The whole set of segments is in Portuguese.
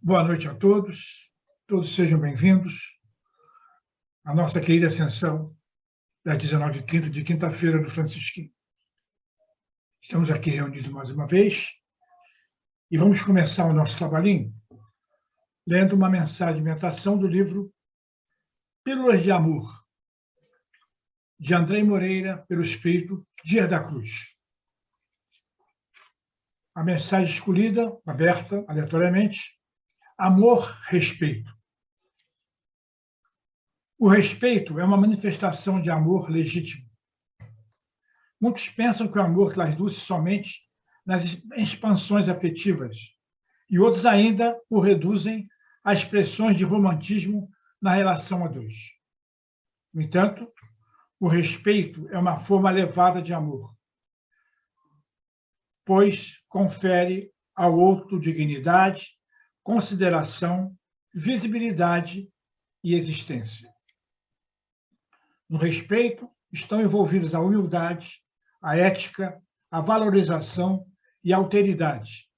Boa noite a todos. Todos sejam bem-vindos à nossa querida Ascensão das 19h30 de quinta-feira do Francisquinho. Estamos aqui reunidos mais uma vez e vamos começar o nosso trabalhinho lendo uma mensagem de meditação do livro Pílulas de Amor, de Andrei Moreira, pelo Espírito Dias da Cruz. A mensagem escolhida, aberta aleatoriamente: amor, respeito. O respeito é uma manifestação de amor legítimo. Muitos pensam que o amor traduz somente nas expansões afetivas, e outros ainda o reduzem a expressões de romantismo na relação a dois. No entanto, o respeito é uma forma elevada de amor, pois confere ao outro dignidade, consideração, visibilidade e existência. No respeito estão envolvidos a humildade, a ética, a valorização e a alteridade,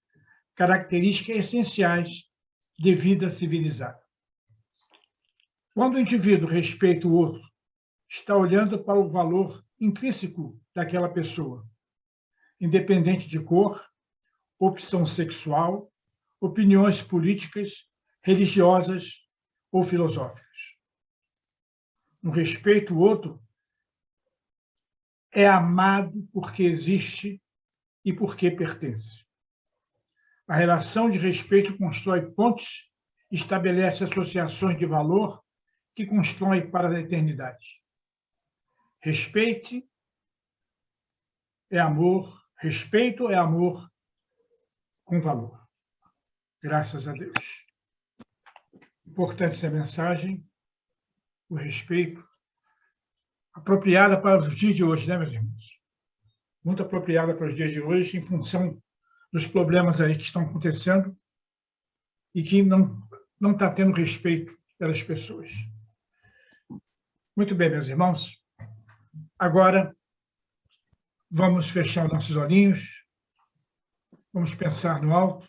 características essenciais de vida civilizada. Quando o indivíduo respeita o outro, está olhando para o valor intrínseco daquela pessoa, independente de cor, opção sexual, opiniões políticas, religiosas ou filosóficas. No respeito, o outro é amado porque existe e porque pertence. A relação de respeito constrói pontes, estabelece associações de valor que constroem para a eternidade. Respeito é amor com valor. Graças a Deus. Importante essa mensagem, o respeito, apropriada para os dias de hoje, né, meus irmãos? Muito apropriada para os dias de hoje, em função dos problemas aí que estão acontecendo e que não está tendo respeito pelas pessoas. Muito bem, meus irmãos. Agora, vamos fechar nossos olhinhos, vamos pensar no alto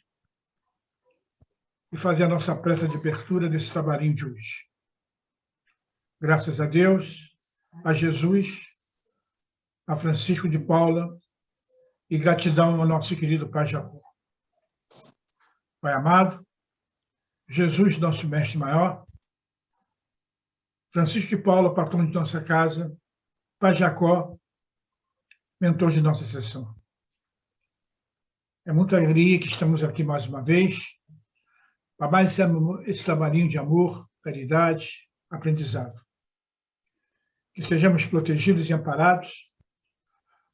e fazer a nossa prece de abertura desse trabalhinho de hoje. Graças a Deus, a Jesus, a Francisco de Paula, e gratidão ao nosso querido Pai Jacó. Pai amado, Jesus, nosso mestre maior, Francisco de Paula, patrão de nossa casa, Pai Jacó, mentor de nossa sessão. É muita alegria que estamos aqui mais uma vez, para mais esse trabalhinho de amor, caridade, aprendizado. Que sejamos protegidos e amparados,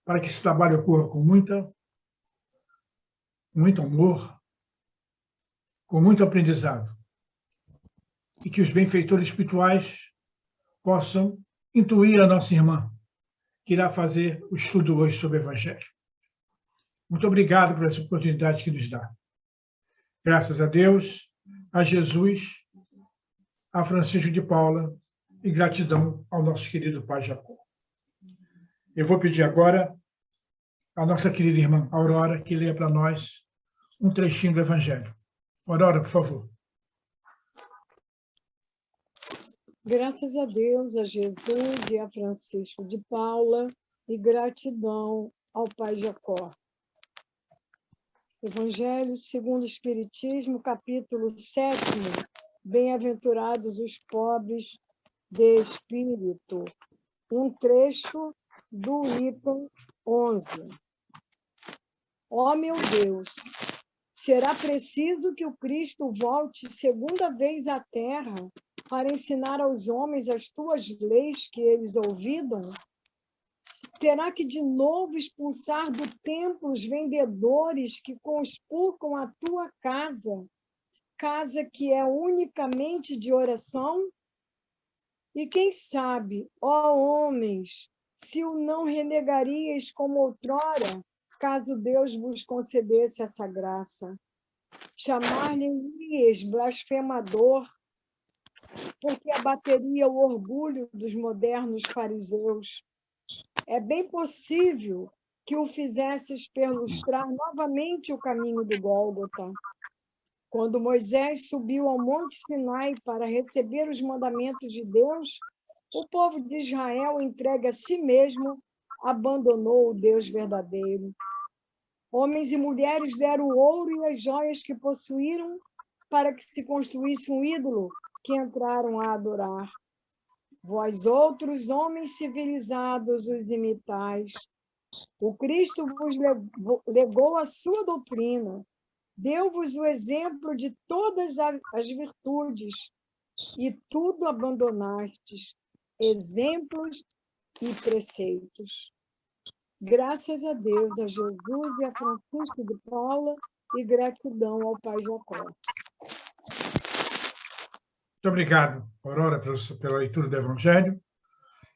para que esse trabalho ocorra com muito amor, com muito aprendizado, e que os benfeitores espirituais possam intuir a nossa irmã, que irá fazer o estudo hoje sobre o Evangelho. Muito obrigado por essa oportunidade que nos dá. Graças a Deus, a Jesus, a Francisco de Paula, e gratidão ao nosso querido Pai Jacó. Eu vou pedir agora à nossa querida irmã Aurora que leia para nós um trechinho do Evangelho. Aurora, por favor. Graças a Deus, a Jesus e a Francisco de Paula, e gratidão ao Pai Jacó. Evangelho segundo o Espiritismo, capítulo 7, Bem-aventurados os pobres de espírito. Um trecho do item 11. Ó meu Deus, será preciso que o Cristo volte segunda vez à terra para ensinar aos homens as tuas leis que eles ouvidam? Terá que de novo expulsar do templo os vendedores que conspurcam a tua casa, casa que é unicamente de oração? E quem sabe, ó homens, se o não renegarias como outrora, caso Deus vos concedesse essa graça? Chamar-lhe-ias blasfemador, porque abateria o orgulho dos modernos fariseus. É bem possível que o fizesses perlustrar novamente o caminho do Gólgota. Quando Moisés subiu ao Monte Sinai para receber os mandamentos de Deus, o povo de Israel, entregue a si mesmo, abandonou o Deus verdadeiro. Homens e mulheres deram o ouro e as joias que possuíram para que se construísse um ídolo que entraram a adorar. Vós outros, homens civilizados, os imitais. O Cristo vos legou a sua doutrina, deu-vos o exemplo de todas as virtudes, e tudo abandonastes, exemplos e preceitos. Graças a Deus, a Jesus e a Francisco de Paula, e gratidão ao Pai Jacó. Muito obrigado, Aurora, pela leitura do Evangelho.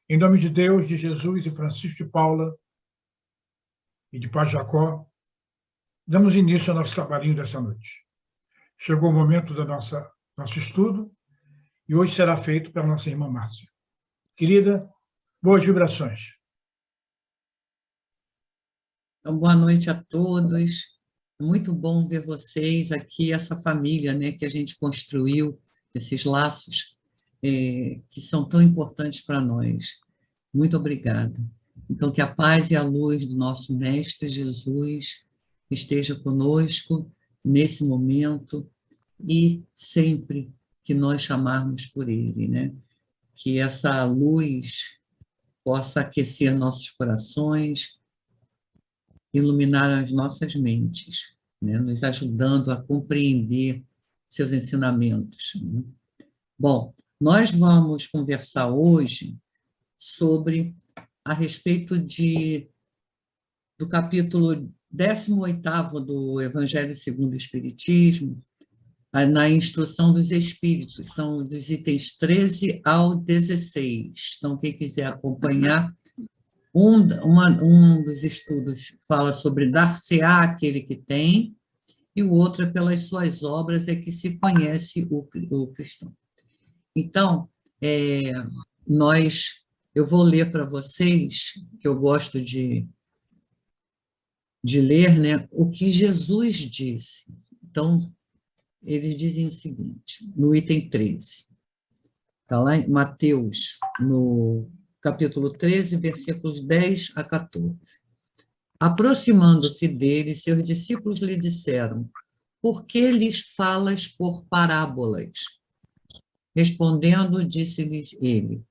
Em nome de Deus, de Jesus e Francisco de Paula e de Pai Jacó, damos início ao nosso trabalhinho dessa noite. Chegou o momento do nosso estudo e hoje será feito pela nossa irmã Márcia. Querida, boas vibrações. Então, boa noite a todos. Muito bom ver vocês aqui, essa família, né, que a gente construiu, esses laços que são tão importantes para nós. Muito obrigada. Então, que a paz e a luz do nosso Mestre Jesus esteja conosco nesse momento e sempre que nós chamarmos por Ele, né? Que essa luz possa aquecer nossos corações, iluminar as nossas mentes, né? Nos ajudando a compreender seus ensinamentos. Né? Bom, nós vamos conversar hoje a respeito do capítulo 18º do Evangelho segundo o Espiritismo, na instrução dos Espíritos, são dos itens 13 ao 16. Então, quem quiser acompanhar, um dos estudos fala sobre dar-se-á aquele que tem, e o outro é pelas suas obras é que se conhece o cristão. Então, eu vou ler para vocês, que eu gosto de ler, né, o que Jesus disse. Então, eles dizem o seguinte, no item 13, está lá em Mateus, no capítulo 13, versículos 10 a 14. Aproximando-se dele, seus discípulos lhe disseram: por que lhes falas por parábolas? Respondendo, disse-lhes ele: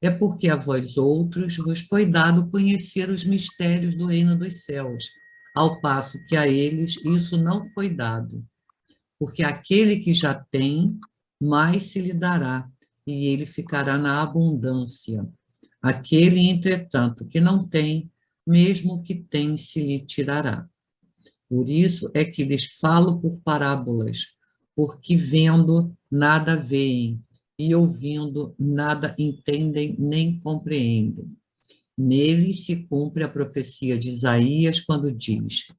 é porque a vós outros vos foi dado conhecer os mistérios do reino dos céus, ao passo que a eles isso não foi dado. Porque aquele que já tem, mais se lhe dará, e ele ficará na abundância. Aquele, entretanto, que não tem, mesmo que tem, se lhe tirará. Por isso é que lhes falo por parábolas, porque vendo, nada veem, e ouvindo, nada entendem nem compreendem. Nele se cumpre a profecia de Isaías, quando diz: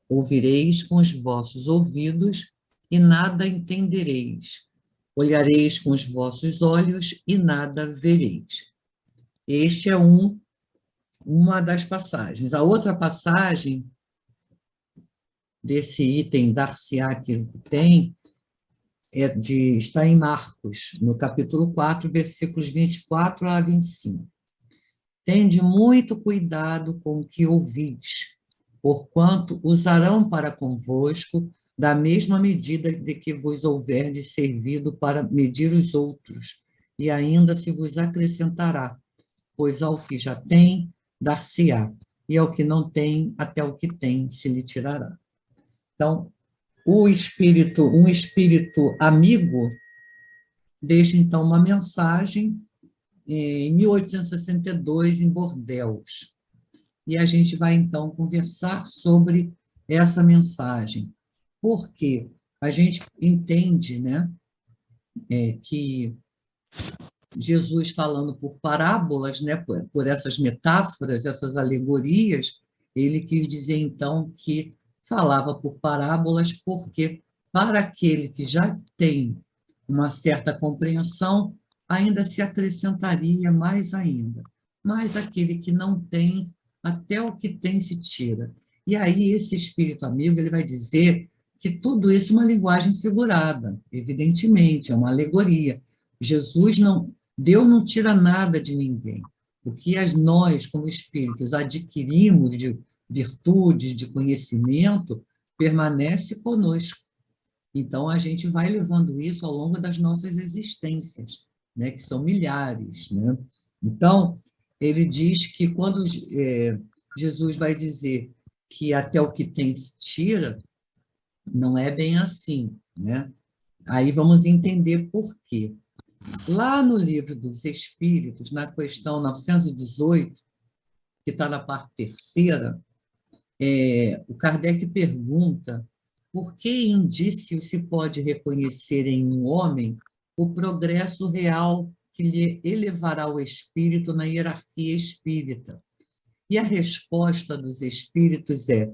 ouvireis com os vossos ouvidos, e nada entendereis. Olhareis com os vossos olhos, e nada vereis. Este é uma das passagens. A outra passagem desse item dar-se-á que tem está em Marcos, no capítulo 4, versículos 24 a 25. Tende muito cuidado com o que ouvis, porquanto usarão para convosco da mesma medida de que vos houverdes servido para medir os outros, e ainda se vos acrescentará, pois ao que já tem, dar-se-á, e ao que não tem, até o que tem, se lhe tirará. Então, um espírito amigo deixa, então, uma mensagem em 1862, em Bordeaux. E a gente vai, então, conversar sobre essa mensagem. Porque a gente entende, né, que Jesus, falando por parábolas, né, por essas metáforas, essas alegorias, ele quis dizer, então, que falava por parábolas porque, para aquele que já tem uma certa compreensão, ainda se acrescentaria mais ainda. Mas aquele que não tem, até o que tem se tira. E aí esse espírito amigo ele vai dizer que tudo isso é uma linguagem figurada, evidentemente, é uma alegoria. Deus não tira nada de ninguém. O que nós, como espíritos, adquirimos de virtudes, de conhecimento, permanece conosco. Então, a gente vai levando isso ao longo das nossas existências, né, que são milhares, né? Então, ele diz que quando Jesus vai dizer que até o que tem se tira, não é bem assim, né? Aí vamos entender por quê. Lá no Livro dos Espíritos, na questão 918, que está na parte terceira, o Kardec pergunta por que indício se pode reconhecer em um homem o progresso real que lhe elevará o espírito na hierarquia espírita. E a resposta dos espíritos é: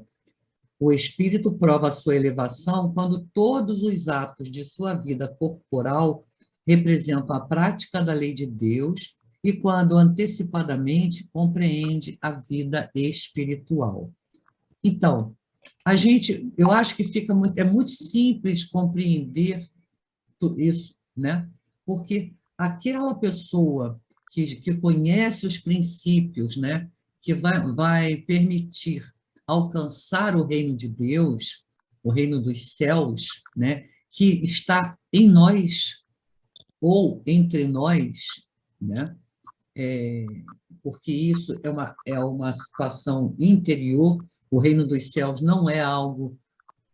o espírito prova a sua elevação quando todos os atos de sua vida corporal representam a prática da lei de Deus e quando antecipadamente compreende a vida espiritual. Então, eu acho que é muito simples compreender isso, né? Porque aquela pessoa que conhece os princípios, né? Que vai permitir alcançar o reino de Deus, o reino dos céus, né? Que está em nós ou entre nós, né? Porque isso é uma situação interior. O reino dos céus não é algo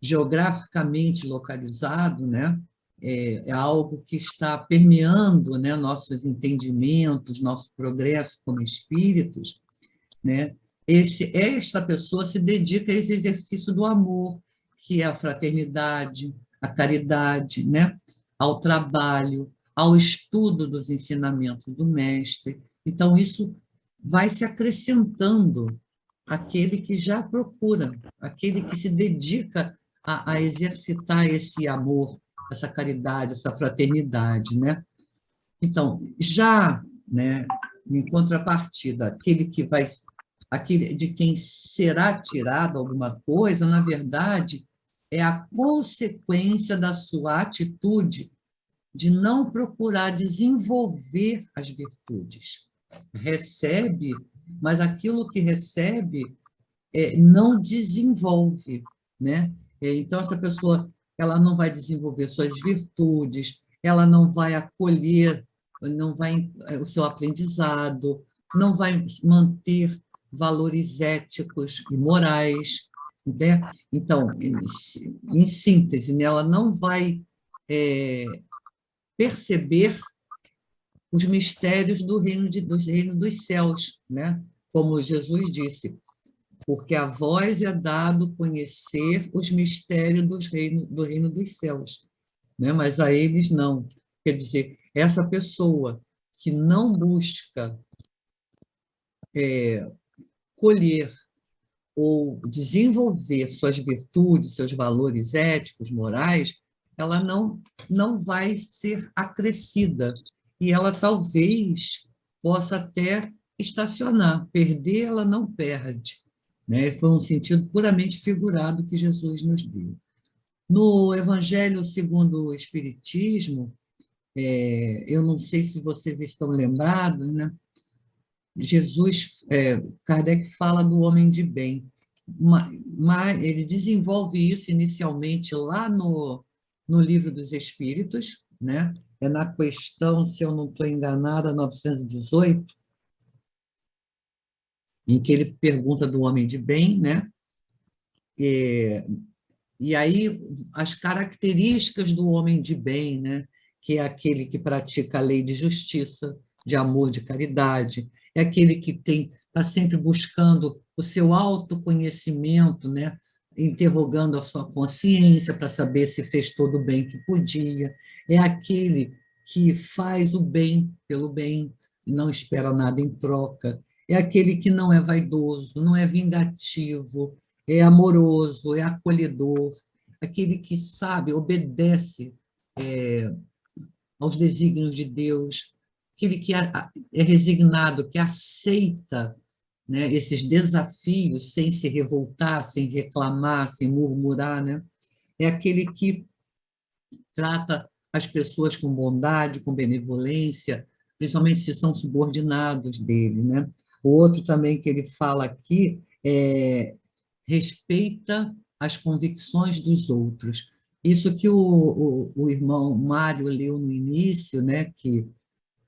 geograficamente localizado, né? É algo que está permeando, né, nossos entendimentos, nosso progresso como espíritos, né? Esta pessoa se dedica a esse exercício do amor, que é a fraternidade, a caridade, né? Ao trabalho, ao estudo dos ensinamentos do mestre. Então, isso vai se acrescentando àquele que já procura, aquele que se dedica a exercitar esse amor, essa caridade, essa fraternidade, né? Então, já, né, em contrapartida, aquele de quem será tirado alguma coisa, na verdade, é a consequência da sua atitude de não procurar desenvolver as virtudes. Recebe, mas aquilo que recebe não desenvolve, né? Então, essa pessoa ela não vai desenvolver suas virtudes, ela não vai acolher, não vai o seu aprendizado, não vai manter valores éticos e morais, né? Então, em síntese, né, ela não vai perceber os mistérios do reino dos céus, né? Como Jesus disse, porque a vós é dado conhecer os mistérios do reino dos céus, né? Mas a eles não. Quer dizer, essa pessoa que não busca colher ou desenvolver suas virtudes, seus valores éticos, morais, ela não vai ser acrescida e ela talvez possa até estacionar. Perder, ela não perde, né? Foi um sentido puramente figurado que Jesus nos deu. No Evangelho segundo o Espiritismo, eu não sei se vocês estão lembrados, né? Kardec fala do homem de bem, mas ele desenvolve isso inicialmente lá no Livro dos Espíritos, né? É na questão, se eu não estou enganada, 918, em que ele pergunta do homem de bem, né? E aí as características do homem de bem, né? Que é aquele que pratica a lei de justiça, de amor, de caridade, é aquele que está sempre buscando o seu autoconhecimento, né? Interrogando a sua consciência para saber se fez todo o bem que podia, é aquele que faz o bem pelo bem e não espera nada em troca, é aquele que não é vaidoso, não é vingativo, é amoroso, é acolhedor, aquele que sabe, obedece aos desígnios de Deus, aquele que é resignado, que aceita, né, esses desafios sem se revoltar, sem reclamar, sem murmurar, né? é aquele que trata as pessoas com bondade, com benevolência, principalmente se são subordinados dele, né? O outro também que ele fala aqui é respeita as convicções dos outros. Isso que o irmão Mário leu no início, né? Que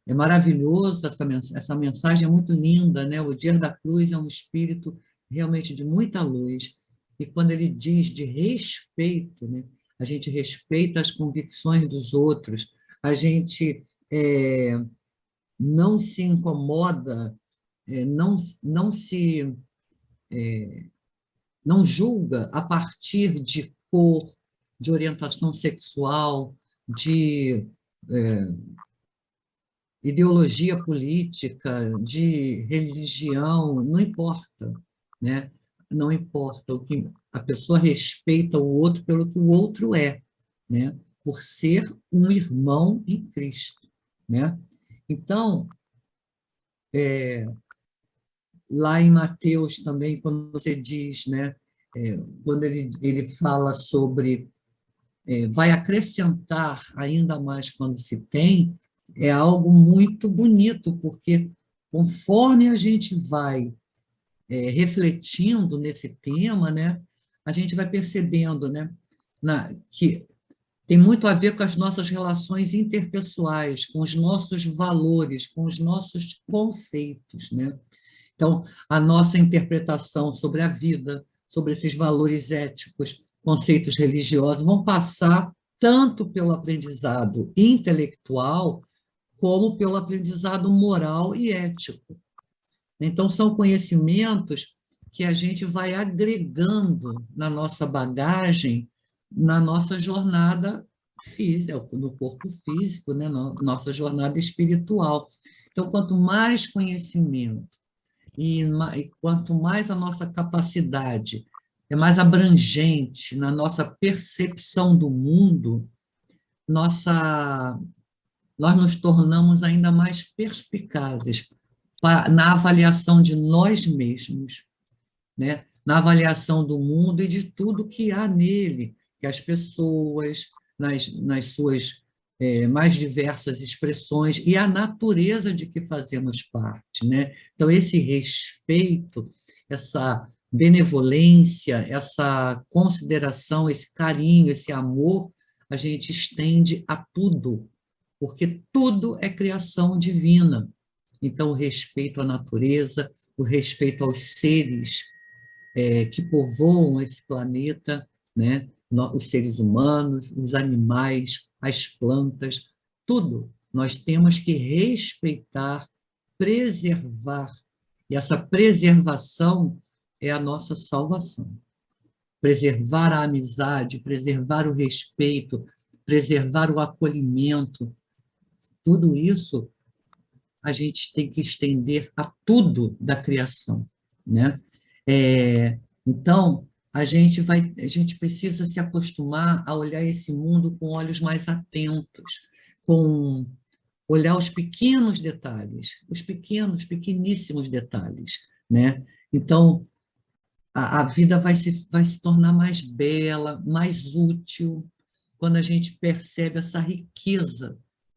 é maravilhoso, essa mensagem é muito linda, né? O Dia da Cruz é um espírito realmente de muita luz. E quando ele diz de respeito, né? A gente respeita as convicções dos outros, a gente não se incomoda, não julga a partir de cor, de orientação sexual, de ideologia política, de religião, não importa, né? Não importa, o que a pessoa respeita o outro pelo que o outro é, né? Por ser um irmão em Cristo, né? Então, lá em Mateus também, quando você diz, né? Quando ele fala sobre vai acrescentar ainda mais quando se tem, é algo muito bonito, porque conforme a gente vai refletindo nesse tema, né, a gente vai percebendo, né, que tem muito a ver com as nossas relações interpessoais, com os nossos valores, com os nossos conceitos, né? Então, a nossa interpretação sobre a vida, sobre esses valores éticos, conceitos religiosos, vão passar tanto pelo aprendizado intelectual, como pelo aprendizado moral e ético. Então, são conhecimentos que a gente vai agregando na nossa bagagem, na nossa jornada física, no corpo físico, né? Na nossa jornada espiritual. Então, quanto mais conhecimento, e quanto mais a nossa capacidade é mais abrangente na nossa percepção do mundo, nós nos tornamos ainda mais perspicazes na avaliação de nós mesmos, né? Na avaliação do mundo e de tudo que há nele, que as pessoas, nas suas mais diversas expressões, e a natureza de que fazemos parte, né? Então, esse respeito, essa benevolência, essa consideração, esse carinho, esse amor, a gente estende a tudo, porque tudo é criação divina. Então, o respeito à natureza, o respeito aos seres que povoam esse planeta, né? Os seres humanos, os animais, as plantas, tudo. Nós temos que respeitar, preservar, e essa preservação é a nossa salvação. Preservar a amizade, preservar o respeito, preservar o acolhimento, tudo isso a gente tem que estender a tudo da criação, né? Então, a gente precisa se acostumar a olhar esse mundo com olhos mais atentos, com olhar os pequenos detalhes, os pequeníssimos detalhes, né? Então, a vida vai se tornar mais bela, mais útil, quando a gente percebe essa riqueza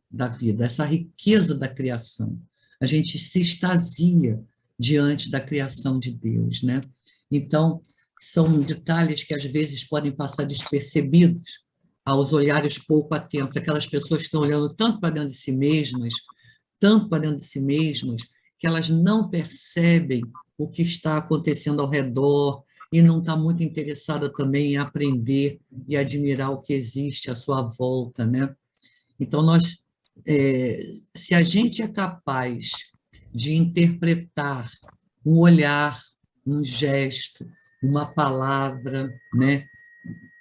da vida, essa riqueza da criação. A gente se extasia diante da criação de Deus, né? Então, são detalhes que às vezes podem passar despercebidos aos olhares pouco atentos, aquelas pessoas que estão olhando tanto para dentro de si mesmas, tanto para dentro de si mesmas, que elas não percebem o que está acontecendo ao redor e não está muito interessada também em aprender e admirar o que existe à sua volta, né? Então, se a gente é capaz de interpretar um olhar, um gesto, uma palavra, né?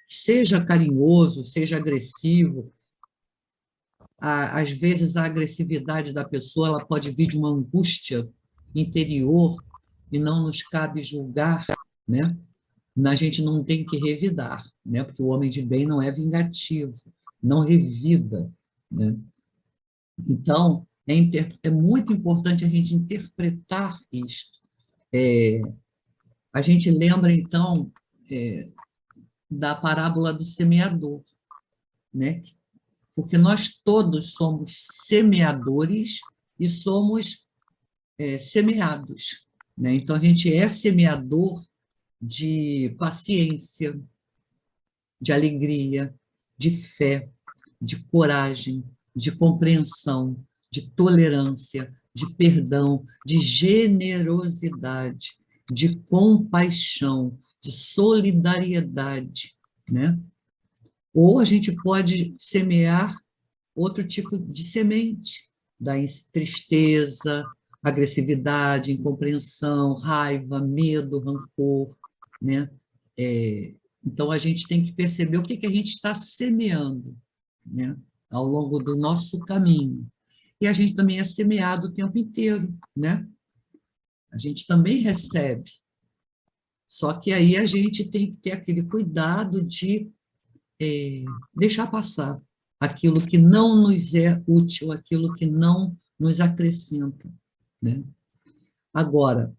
Seja carinhoso, seja agressivo, às vezes a agressividade da pessoa ela pode vir de uma angústia interior e não nos cabe julgar, né? A gente não tem que revidar, né? Porque o homem de bem não é vingativo, não revida, né? Então, é muito importante a gente interpretar isto. A gente lembra, então, da parábola do semeador, né? Porque nós todos somos semeadores e somos semeados, né? Então, a gente é semeador de paciência, de alegria, de fé, de coragem, de compreensão, de tolerância, de perdão, de generosidade, de compaixão, de solidariedade, né? Ou a gente pode semear outro tipo de semente, da tristeza, agressividade, incompreensão, raiva, medo, rancor, né? Então, a gente tem que perceber o que a gente está semeando, né, ao longo do nosso caminho. E a gente também é semeado o tempo inteiro, né? A gente também recebe. Só que aí a gente tem que ter aquele cuidado de deixar passar aquilo que não nos é útil, aquilo que não nos acrescenta, né? Agora,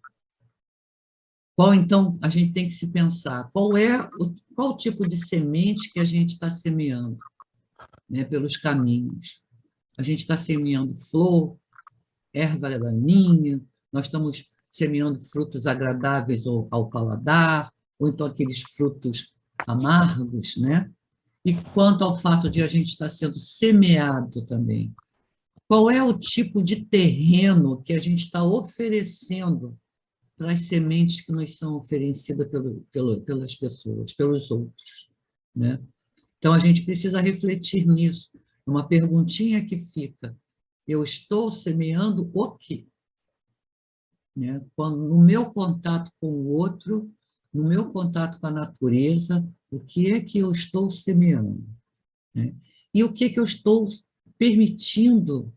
qual então a gente tem que se pensar? Qual tipo de semente que a gente está semeando, né, pelos caminhos? A gente está semeando flor, erva daninha, nós estamos semeando frutos agradáveis ao paladar, ou então aqueles frutos amargos, né? E quanto ao fato de a gente estar sendo semeado também, qual é o tipo de terreno que a gente está oferecendo para as sementes que nos são oferecidas pelas pessoas, pelos outros, né? Então, a gente precisa refletir nisso. Uma perguntinha que fica: eu estou semeando o quê? Né? No meu contato com o outro, no meu contato com a natureza, o que é que eu estou semeando? Né? E o que é que eu estou permitindo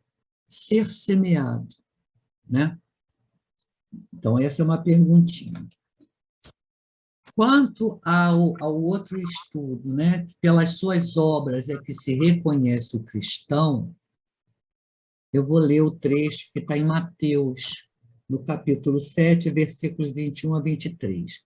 ser semeado? Né? Então, essa é uma perguntinha. Quanto ao outro estudo, né, que pelas suas obras é que se reconhece o cristão, eu vou ler o trecho que está em Mateus, no capítulo 7, versículos 21 a 23.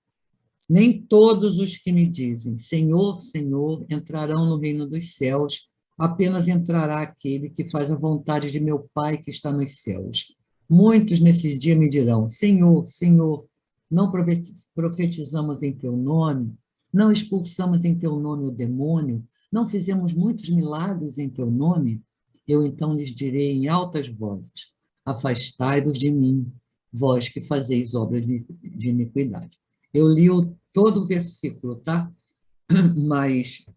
Nem todos os que me dizem, Senhor, Senhor, entrarão no reino dos céus, apenas entrará aquele que faz a vontade de meu Pai que está nos céus. Muitos nesses dias me dirão, Senhor, Senhor, não profetizamos em teu nome, não expulsamos em teu nome o demônio, não fizemos muitos milagres em teu nome? Eu então lhes direi em altas vozes, afastai-vos de mim, vós que fazeis obras de iniquidade. Eu li todo o versículo, tá? Mas,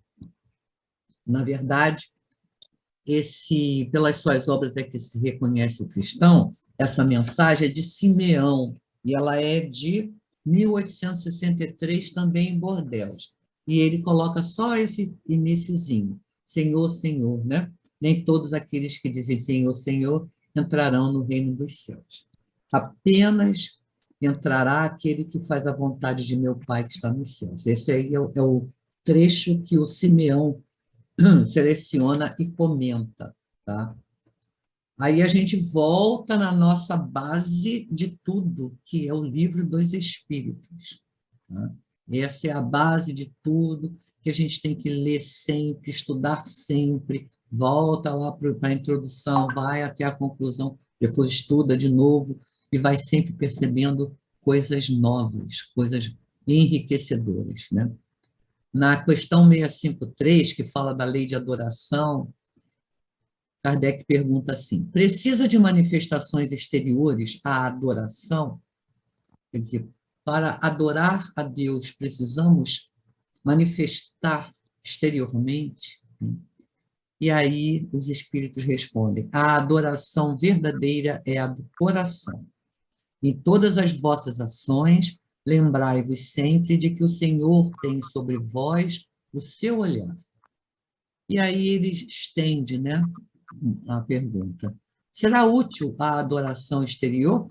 na verdade, pelas suas obras é que se reconhece o cristão, essa mensagem é de Simeão, e ela é de 1863, também em Bordeaux. E ele coloca só esse iniciozinho, Senhor, Senhor, né? Nem todos aqueles que dizem Senhor, Senhor, entrarão no reino dos céus. Apenas entrará aquele que faz a vontade de meu Pai que está nos céus. Esse aí é o trecho que o Simeão seleciona e comenta, tá? Aí a gente volta na nossa base de tudo, que é o livro dos Espíritos, tá? Essa é a base de tudo que a gente tem que ler sempre, estudar sempre, volta lá para a introdução, vai até a conclusão, depois estuda de novo e vai sempre percebendo coisas novas, coisas enriquecedoras, né? Na questão 653, que fala da lei de adoração, Kardec pergunta assim, precisa de manifestações exteriores à adoração? Quer dizer, para adorar a Deus, precisamos manifestar exteriormente? E aí os espíritos respondem, a adoração verdadeira é a do coração. Em todas as vossas ações, lembrai-vos sempre de que o Senhor tem sobre vós o seu olhar. E aí ele estende, né, a pergunta. Será útil a adoração exterior?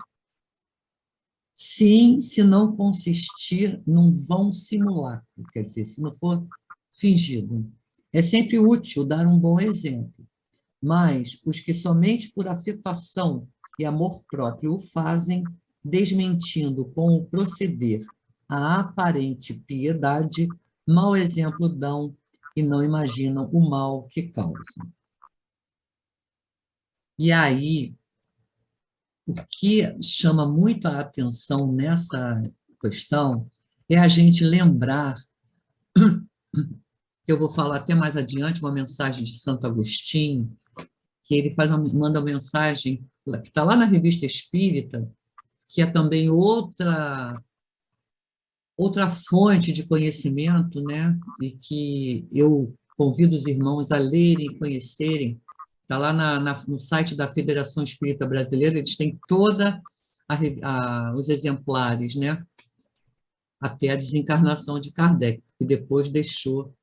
Sim, se não consistir num vão simulacro, quer dizer, se não for fingido. É sempre útil dar um bom exemplo, mas os que somente por afetação e amor próprio o fazem, desmentindo com o proceder a aparente piedade, mau exemplo dão e não imaginam o mal que causam. E aí, o que chama muito a atenção nessa questão é a gente lembrar, eu vou falar até mais adiante, uma mensagem de Santo Agostinho, que ele manda uma mensagem que está lá na Revista Espírita, que é também outra fonte de conhecimento, né? E que eu convido os irmãos a lerem e conhecerem. Está lá no site da Federação Espírita Brasileira, eles têm toda os exemplares, né? Até a desencarnação de Kardec, que depois deixou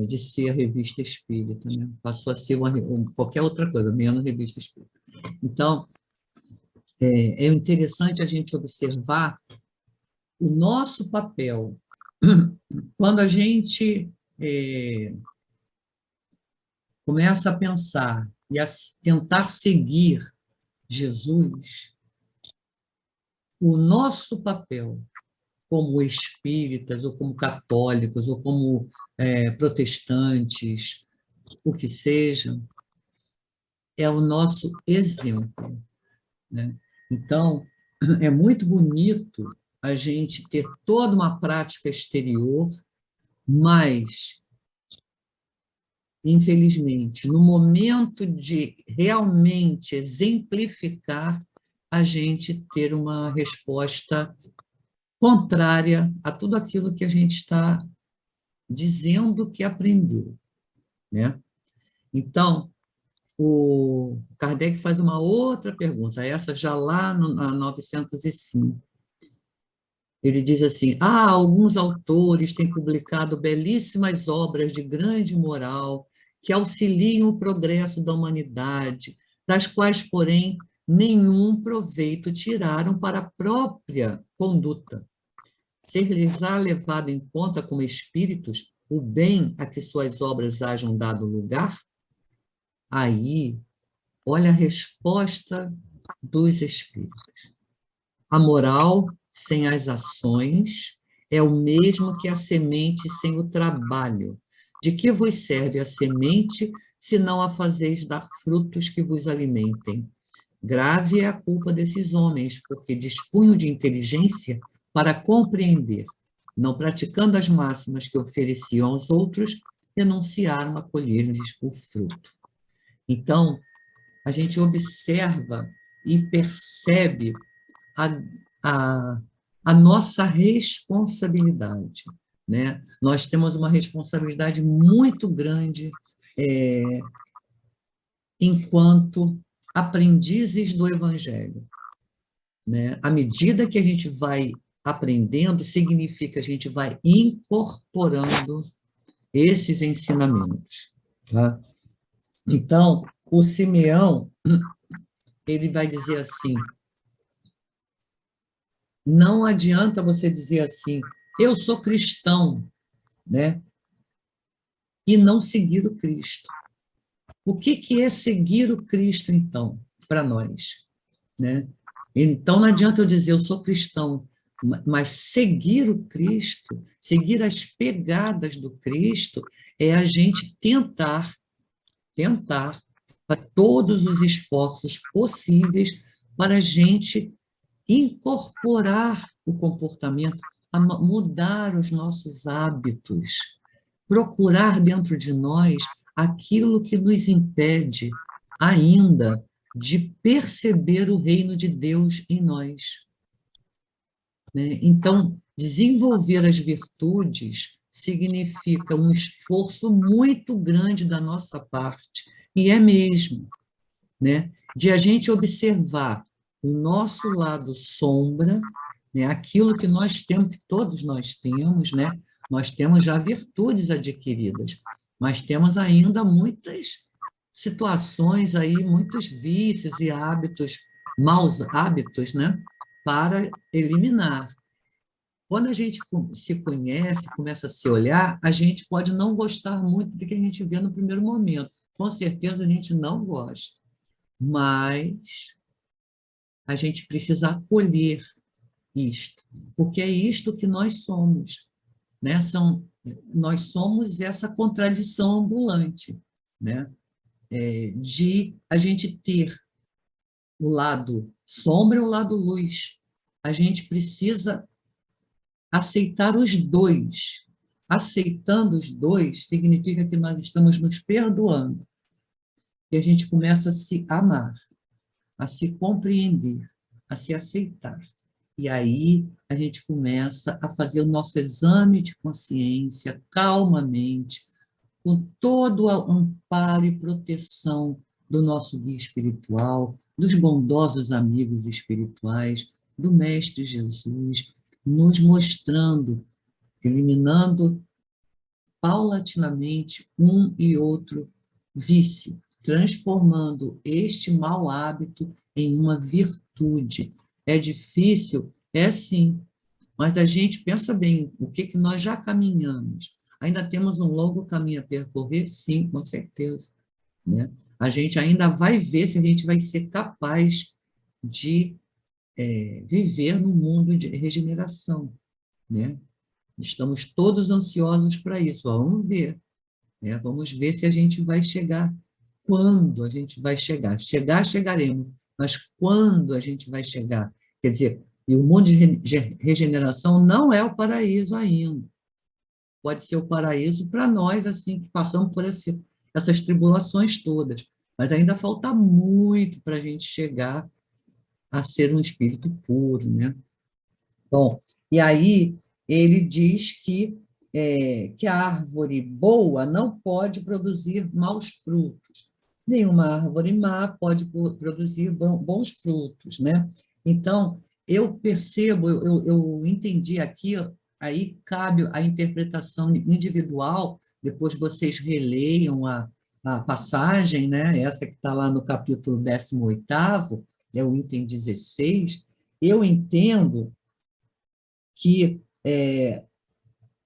de ser a Revista Espírita, né? Passou a ser qualquer outra coisa, menos Revista Espírita. Então, é interessante a gente observar o nosso papel. Quando a gente começa a pensar e a tentar seguir Jesus, o nosso papel como espíritas, ou como católicos, ou como protestantes, o que seja, é o nosso exemplo, né? Então, é muito bonito a gente ter toda uma prática exterior, mas, infelizmente, no momento de realmente exemplificar, a gente ter uma resposta contrária a tudo aquilo que a gente está dizendo que aprendeu, né? Então, o Kardec faz uma outra pergunta, essa já lá na 905. Ele diz assim: alguns autores têm publicado belíssimas obras de grande moral que auxiliam o progresso da humanidade, das quais, porém, nenhum proveito tiraram para a própria conduta. Ser-lhes-á levado em conta como espíritos o bem a que suas obras hajam dado lugar? Aí, olha a resposta dos espíritos. A moral sem as ações é o mesmo que a semente sem o trabalho. De que vos serve a semente, se não a fazeis dar frutos que vos alimentem? Grave é a culpa desses homens, porque dispunham de inteligência para compreender, não praticando as máximas que ofereciam aos outros, renunciaram a colher-lhes o fruto. Então, a gente observa e percebe a nossa responsabilidade, né? Nós temos uma responsabilidade muito grande enquanto aprendizes do Evangelho, né? À medida que a gente vai aprendendo, significa que a gente vai incorporando esses ensinamentos, tá? Então, o Simeão, ele vai dizer assim: não adianta você dizer assim, eu sou cristão, né? E não seguir o Cristo. O que é seguir o Cristo, então, para nós, né? Então, não adianta eu dizer, eu sou cristão, mas seguir o Cristo, seguir as pegadas do Cristo, é a gente tentar, para todos os esforços possíveis, para a gente incorporar o comportamento, a mudar os nossos hábitos, procurar dentro de nós aquilo que nos impede ainda de perceber o reino de Deus em nós, né? Então, desenvolver as virtudes significa um esforço muito grande da nossa parte, e é mesmo, né? De a gente observar o nosso lado sombra, né? Aquilo que nós temos, que todos nós temos, né? Nós temos já virtudes adquiridas, mas temos ainda muitas situações aí, muitos vícios e hábitos, maus hábitos, né? Para eliminar. Quando a gente se conhece, começa a se olhar, a gente pode não gostar muito do que a gente vê no primeiro momento. Com certeza a gente não gosta, mas a gente precisa acolher isto, porque é isto que nós somos, né? Nós somos essa contradição ambulante, né? De a gente ter o lado sombra e o lado luz. A gente precisa aceitar os dois. Aceitando os dois significa que nós estamos nos perdoando. E a gente começa a se amar, a se compreender, a se aceitar. E aí a gente começa a fazer o nosso exame de consciência calmamente, com todo o amparo e proteção do nosso guia espiritual, dos bondosos amigos espirituais, do Mestre Jesus, nos mostrando, eliminando paulatinamente um e outro vício, transformando este mau hábito em uma virtude. É difícil? É sim, mas a gente pensa bem, o que nós já caminhamos. Ainda temos um longo caminho a percorrer? Sim, com certeza, né? A gente ainda vai ver se a gente vai ser capaz de viver no mundo de regeneração, né? Estamos todos ansiosos para isso. Vamos ver, né? Vamos ver se a gente vai chegar. Quando a gente vai chegar? Chegar, chegaremos, mas quando a gente vai chegar? Quer dizer, e o mundo de regeneração não é o paraíso ainda. Pode ser o paraíso para nós, assim, que passamos por essas tribulações todas. Mas ainda falta muito para a gente chegar a ser um espírito puro, né? Bom, e aí ele diz que a árvore boa não pode produzir maus frutos. Nenhuma árvore má pode produzir bons frutos, né? Então, eu percebo, eu entendi aqui, aí cabe a interpretação individual, depois vocês releiam a passagem, né? Essa que está lá no capítulo 18º, é o item 16, eu entendo que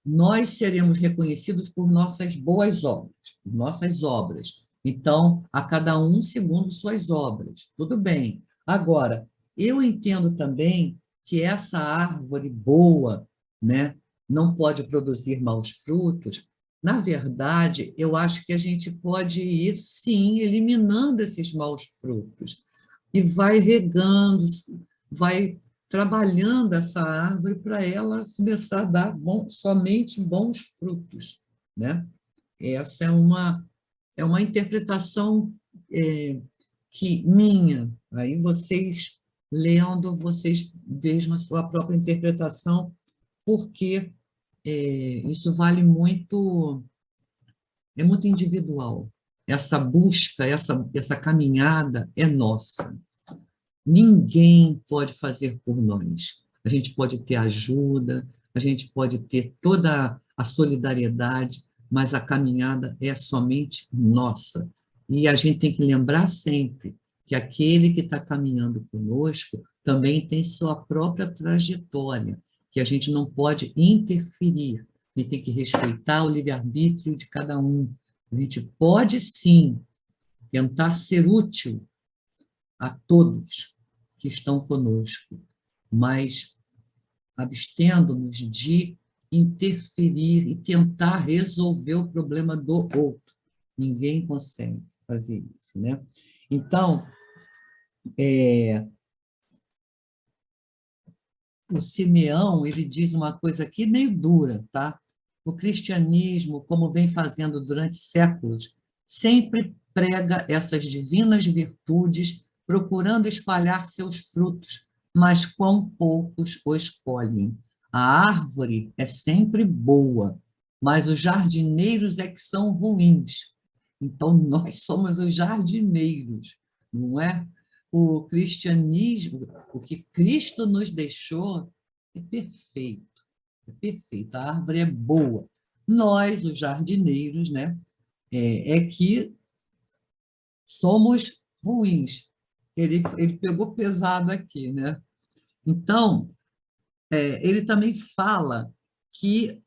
nós seremos reconhecidos por nossas boas obras, nossas obras. Então, a cada um segundo suas obras. Tudo bem. Agora, eu entendo também que essa árvore boa, né, não pode produzir maus frutos. Na verdade, eu acho que a gente pode ir, sim, eliminando esses maus frutos. E vai regando, vai trabalhando essa árvore para ela começar a dar somente bons frutos, né? Essa é uma interpretação que minha. Aí vocês, lendo, vocês vejam a sua própria interpretação, porque isso vale muito, é muito individual. Essa busca, essa caminhada é nossa. Ninguém pode fazer por nós. A gente pode ter ajuda, a gente pode ter toda a solidariedade, mas a caminhada é somente nossa. E a gente tem que lembrar sempre que aquele que está caminhando conosco também tem sua própria trajetória, que a gente não pode interferir, a gente tem que respeitar o livre-arbítrio de cada um. A gente pode, sim, tentar ser útil a todos que estão conosco, mas abstendo-nos de interferir e tentar resolver o problema do outro. Ninguém consegue fazer isso, né? Então, o Simeão, ele diz uma coisa aqui meio dura, tá? O cristianismo, como vem fazendo durante séculos, sempre prega essas divinas virtudes, procurando espalhar seus frutos, mas quão poucos os colhem. A árvore é sempre boa, mas os jardineiros é que são ruins. Então, nós somos os jardineiros, não é? O cristianismo, o que Cristo nos deixou, é perfeito. É perfeito. A árvore é boa. Nós, os jardineiros, né, que somos ruins. Ele pegou pesado aqui, né? Então, ele também fala que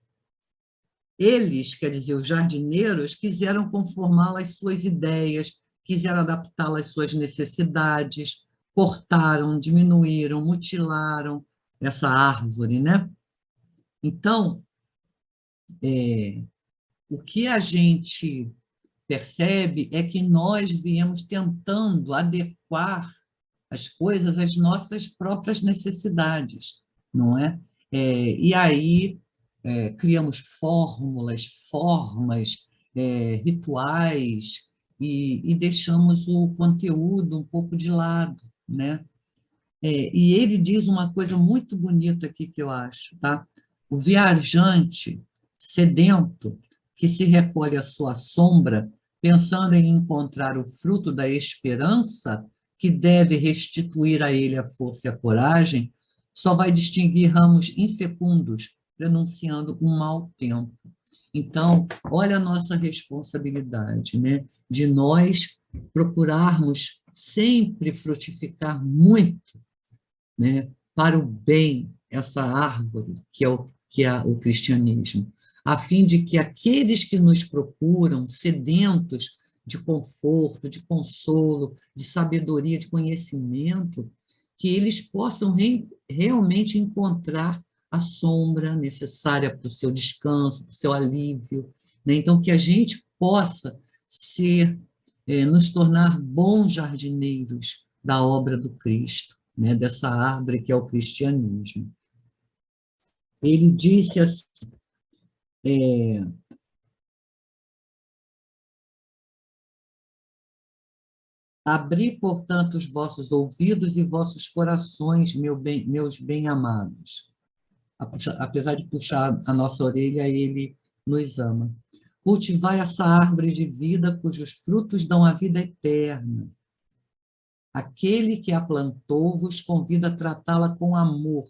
eles, quer dizer, os jardineiros, quiseram conformá-la às suas ideias, quiseram adaptá-la às suas necessidades, cortaram, diminuíram, mutilaram essa árvore, né? Então, o que a gente percebe é que nós viemos tentando adequar as coisas às nossas próprias necessidades, não é? E aí criamos fórmulas, formas, rituais, e deixamos o conteúdo um pouco de lado, né? E ele diz uma coisa muito bonita aqui que eu acho, tá? O viajante sedento que se recolhe à sua sombra, pensando em encontrar o fruto da esperança, que deve restituir a ele a força e a coragem, só vai distinguir ramos infecundos, prenunciando um mau tempo. Então, olha a nossa responsabilidade, né? De nós procurarmos sempre frutificar muito, né, para o bem, essa árvore que é o cristianismo, a fim de que aqueles que nos procuram, sedentos de conforto, de consolo, de sabedoria, de conhecimento, que eles possam realmente encontrar a sombra necessária para o seu descanso, para o seu alívio, né? Então, que a gente possa nos tornar bons jardineiros da obra do Cristo, né, dessa árvore que é o cristianismo. Ele disse assim, abri, portanto, os vossos ouvidos e vossos corações, meus bem-amados. Apesar de puxar a nossa orelha, ele nos ama. Cultivai essa árvore de vida, cujos frutos dão a vida eterna. Aquele que a plantou vos convida a tratá-la com amor,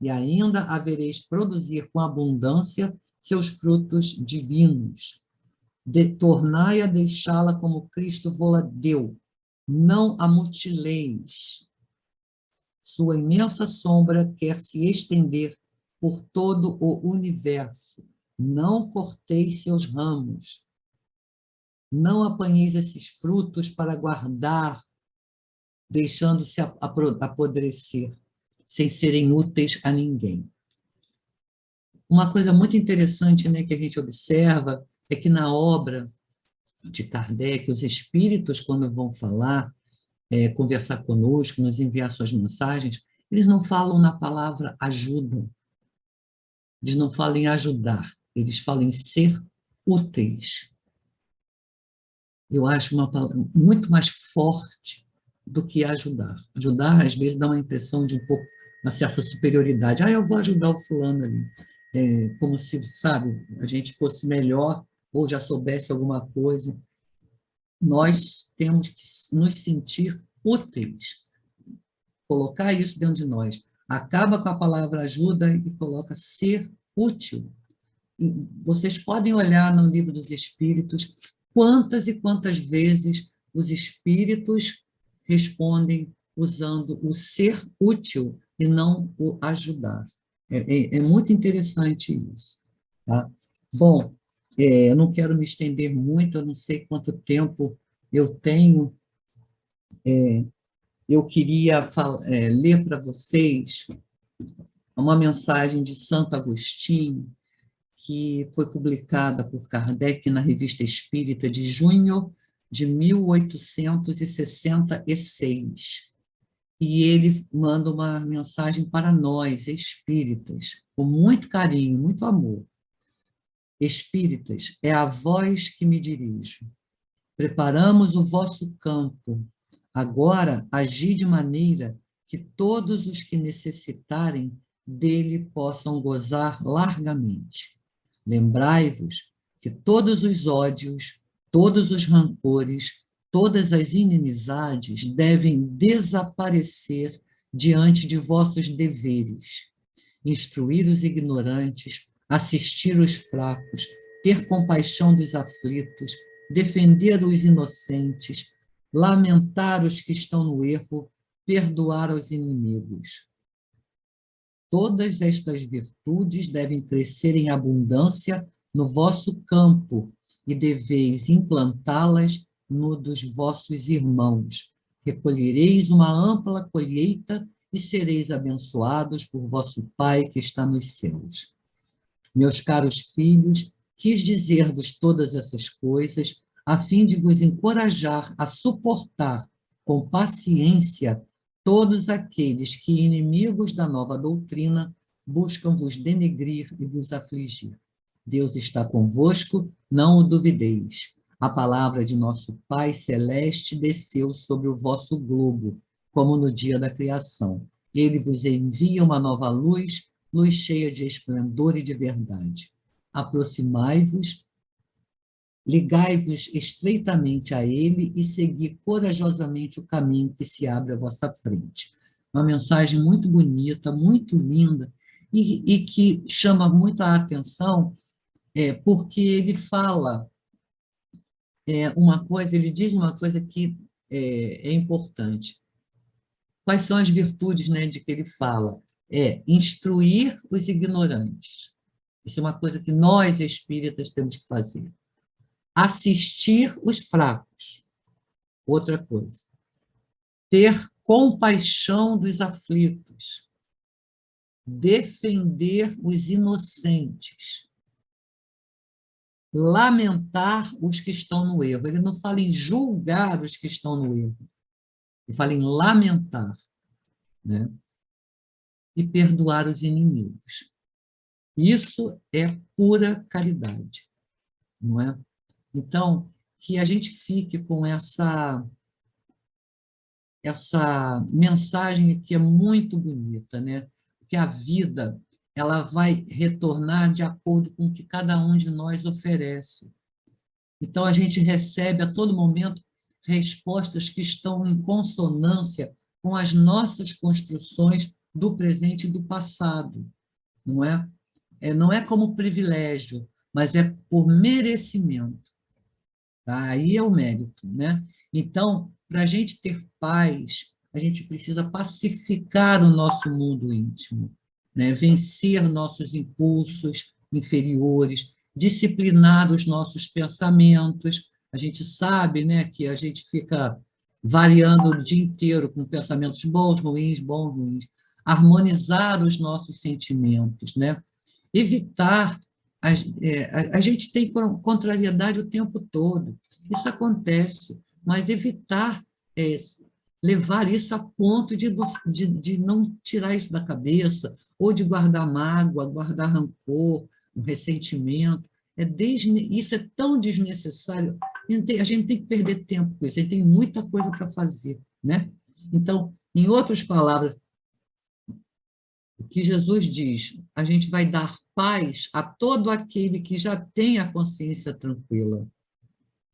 e ainda havereis produzir com abundância seus frutos divinos. Tornai a deixá-la como Cristo vô-la deu. Não a mutileis. Sua imensa sombra quer se estender por todo o universo. Não corteis seus ramos. Não apanheis esses frutos para guardar, deixando-se apodrecer, sem serem úteis a ninguém. Uma coisa muito interessante, né, que a gente observa é que na obra de Kardec, os espíritos, quando vão falar, conversar conosco, nos enviar suas mensagens, eles não falam na palavra ajuda, eles não falam em ajudar, eles falam em ser úteis. Eu acho uma palavra muito mais forte do que ajudar. Ajudar, às vezes, dá uma impressão de uma certa superioridade. Eu vou ajudar o fulano ali. Como se, sabe, a gente fosse melhor ou já soubesse alguma coisa. Nós temos que nos sentir úteis. Colocar isso dentro de nós. Acaba com a palavra ajuda e coloca ser útil. E vocês podem olhar no Livro dos Espíritos quantas e quantas vezes os espíritos respondem usando o ser útil e não o ajudar. É muito interessante isso. Tá? Bom, eu não quero me estender muito, eu não sei quanto tempo eu tenho. Eu queria ler para vocês uma mensagem de Santo Agostinho, que foi publicada por Kardec na Revista Espírita de junho de 1866. E ele manda uma mensagem para nós, espíritas, com muito carinho, muito amor. Espíritas, é a voz que me dirijo. Preparamos o vosso campo. Agora agi de maneira que todos os que necessitarem dele possam gozar largamente. Lembrai-vos que todos os ódios, todos os rancores, todas as inimizades devem desaparecer diante de vossos deveres. Instruir os ignorantes, assistir os fracos, ter compaixão dos aflitos, defender os inocentes, lamentar os que estão no erro, perdoar aos inimigos. Todas estas virtudes devem crescer em abundância no vosso campo e deveis implantá-las no dos vossos irmãos. Recolhereis uma ampla colheita e sereis abençoados por vosso Pai que está nos céus. Meus caros filhos, quis dizer-vos todas essas coisas, a fim de vos encorajar a suportar com paciência todos aqueles que, inimigos da nova doutrina, buscam vos denegrir e vos afligir. Deus está convosco, não o duvideis. A palavra de nosso Pai Celeste desceu sobre o vosso globo, como no dia da criação. Ele vos envia uma nova luz, luz cheia de esplendor e de verdade. Aproximai-vos, ligai-vos estreitamente a ele e segui corajosamente o caminho que se abre à vossa frente. Uma mensagem muito bonita, muito linda, e que chama muito a atenção, porque ele fala uma coisa, ele diz uma coisa que é importante. Quais são as virtudes, né, de que ele fala? Instruir os ignorantes. Isso é uma coisa que nós, espíritas, temos que fazer. Assistir os fracos. Outra coisa. Ter compaixão dos aflitos. Defender os inocentes. Lamentar os que estão no erro. Ele não fala em julgar os que estão no erro. Ele fala em lamentar, né? E perdoar os inimigos. Isso é pura caridade, não é? Então, que a gente fique com essa mensagem que é muito bonita, né? Que a vida ela vai retornar de acordo com o que cada um de nós oferece. Então, a gente recebe a todo momento respostas que estão em consonância com as nossas construções do presente e do passado, não é? Não é como privilégio, mas é por merecimento. Tá? Aí é o mérito, né? Então, para a gente ter paz, a gente precisa pacificar o nosso mundo íntimo, né? Vencer nossos impulsos inferiores, disciplinar os nossos pensamentos. A gente sabe, né, que a gente fica variando o dia inteiro com pensamentos bons, ruins, harmonizar os nossos sentimentos, né? Evitar, a gente tem contrariedade o tempo todo, isso acontece, mas evitar levar isso a ponto de não tirar isso da cabeça, ou de guardar mágoa, guardar rancor, um ressentimento. Isso é tão desnecessário, a gente tem que perder tempo com isso, a gente tem muita coisa para fazer, né? Então, em outras palavras, o que Jesus diz, a gente vai dar paz a todo aquele que já tem a consciência tranquila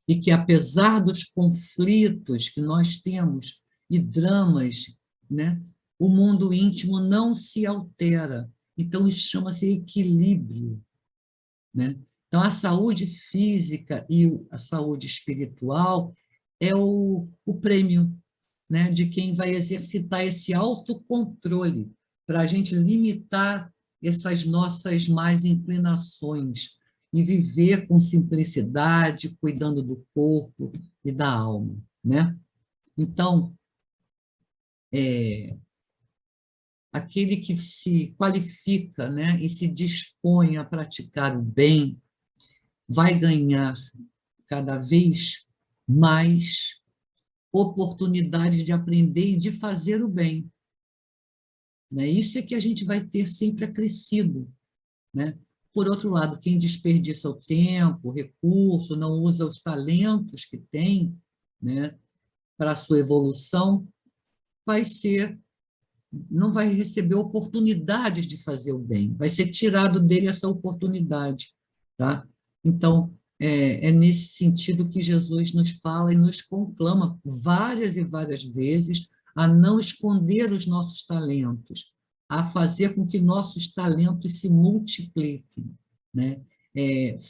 e que, apesar dos conflitos que nós temos e dramas, né, o mundo íntimo não se altera. Então, isso chama-se equilíbrio, né? Então, a saúde física e a saúde espiritual é o prêmio, né, de quem vai exercitar esse autocontrole para a gente limitar essas nossas más inclinações e viver com simplicidade, cuidando do corpo e da alma, né? Então, aquele que se qualifica, né, e se dispõe a praticar o bem, vai ganhar cada vez mais oportunidades de aprender e de fazer o bem. Né? Isso é que a gente vai ter sempre acrescido. Né? Por outro lado, quem desperdiça o tempo, o recurso, não usa os talentos que tem, né, para a sua evolução, não vai receber oportunidades de fazer o bem, vai ser tirado dele essa oportunidade. Tá? Então, é nesse sentido que Jesus nos fala e nos conclama várias e várias vezes a não esconder os nossos talentos, a fazer com que nossos talentos se multipliquem. Né?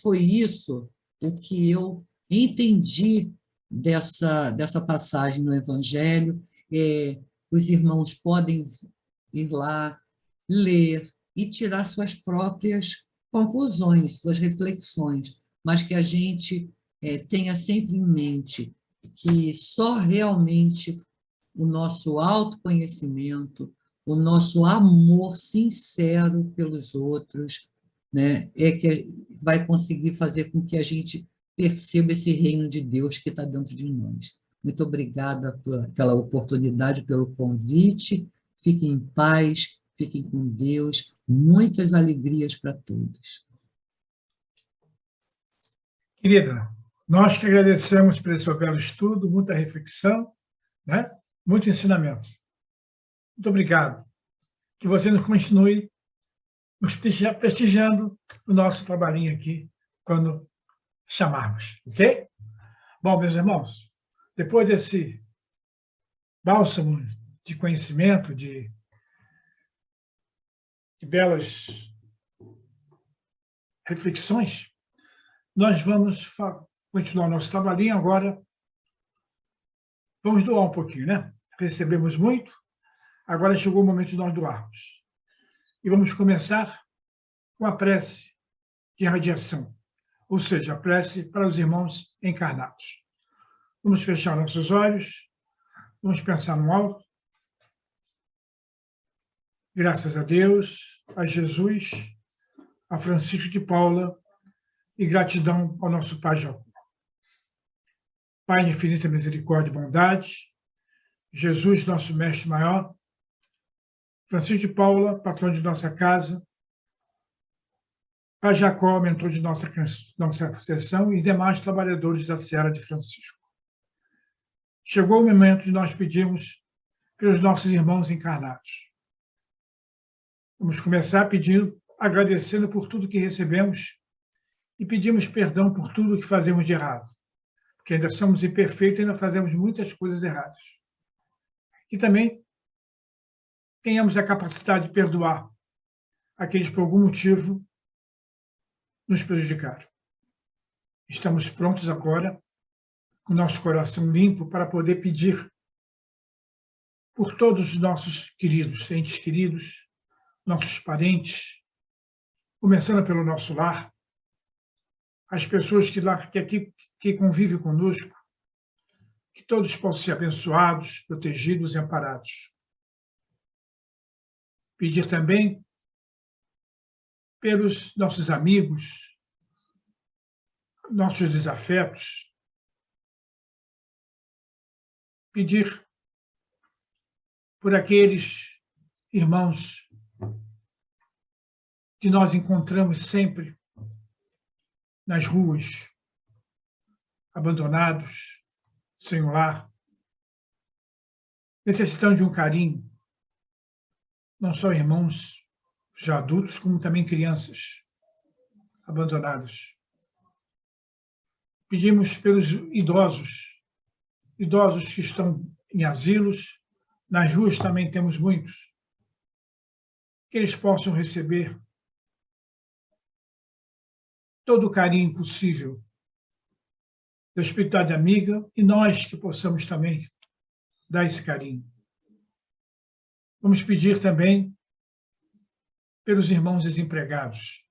Foi isso o que eu entendi dessa passagem no Evangelho. Os irmãos podem ir lá, ler e tirar suas próprias conclusões, suas reflexões, mas que a gente tenha sempre em mente que só realmente o nosso autoconhecimento, o nosso amor sincero pelos outros, né, é que vai conseguir fazer com que a gente perceba esse reino de Deus que está dentro de nós. Muito obrigada pela oportunidade, pelo convite. Fiquem em paz, fiquem com Deus. Muitas alegrias para todos. Querida, nós que agradecemos por esse seu belo estudo, muita reflexão, né? Muito ensinamento. Muito obrigado. Que você nos continue nos prestigiando o nosso trabalhinho aqui, quando chamarmos, ok? Bom, meus irmãos, depois desse bálsamo de conhecimento, de belas reflexões, nós vamos continuar nosso trabalhinho agora. Vamos doar um pouquinho, né? Recebemos muito, agora chegou o momento de nós doarmos. E vamos começar com a prece de irradiação, ou seja, a prece para os irmãos encarnados. Vamos fechar nossos olhos, vamos pensar no alto. Graças a Deus, a Jesus, a Francisco de Paula e gratidão ao nosso Pai Jacó. Pai de infinita misericórdia e bondade, Jesus, nosso mestre maior, Francisco de Paula, patrão de nossa casa, Pai Jacó, mentor de nossa sessão e demais trabalhadores da Seara de Francisco. Chegou o momento de nós pedirmos pelos nossos irmãos encarnados. Vamos começar pedindo, agradecendo por tudo que recebemos e pedimos perdão por tudo que fazemos de errado, porque ainda somos imperfeitos e ainda fazemos muitas coisas erradas. E também tenhamos a capacidade de perdoar aqueles que por algum motivo nos prejudicaram. Estamos prontos agora, com nosso coração limpo, para poder pedir por todos os nossos queridos, entes queridos, nossos parentes, começando pelo nosso lar, as pessoas que convivem conosco, que todos possam ser abençoados, protegidos e amparados. Pedir também pelos nossos amigos, nossos desafetos, pedir por aqueles irmãos que nós encontramos sempre nas ruas, abandonados, sem um lar, necessitando de um carinho, não só irmãos já adultos, como também crianças abandonadas. Pedimos pelos idosos que estão em asilos, nas ruas também temos muitos, que eles possam receber todo o carinho possível da espiritualidade amiga e nós que possamos também dar esse carinho. Vamos pedir também pelos irmãos desempregados.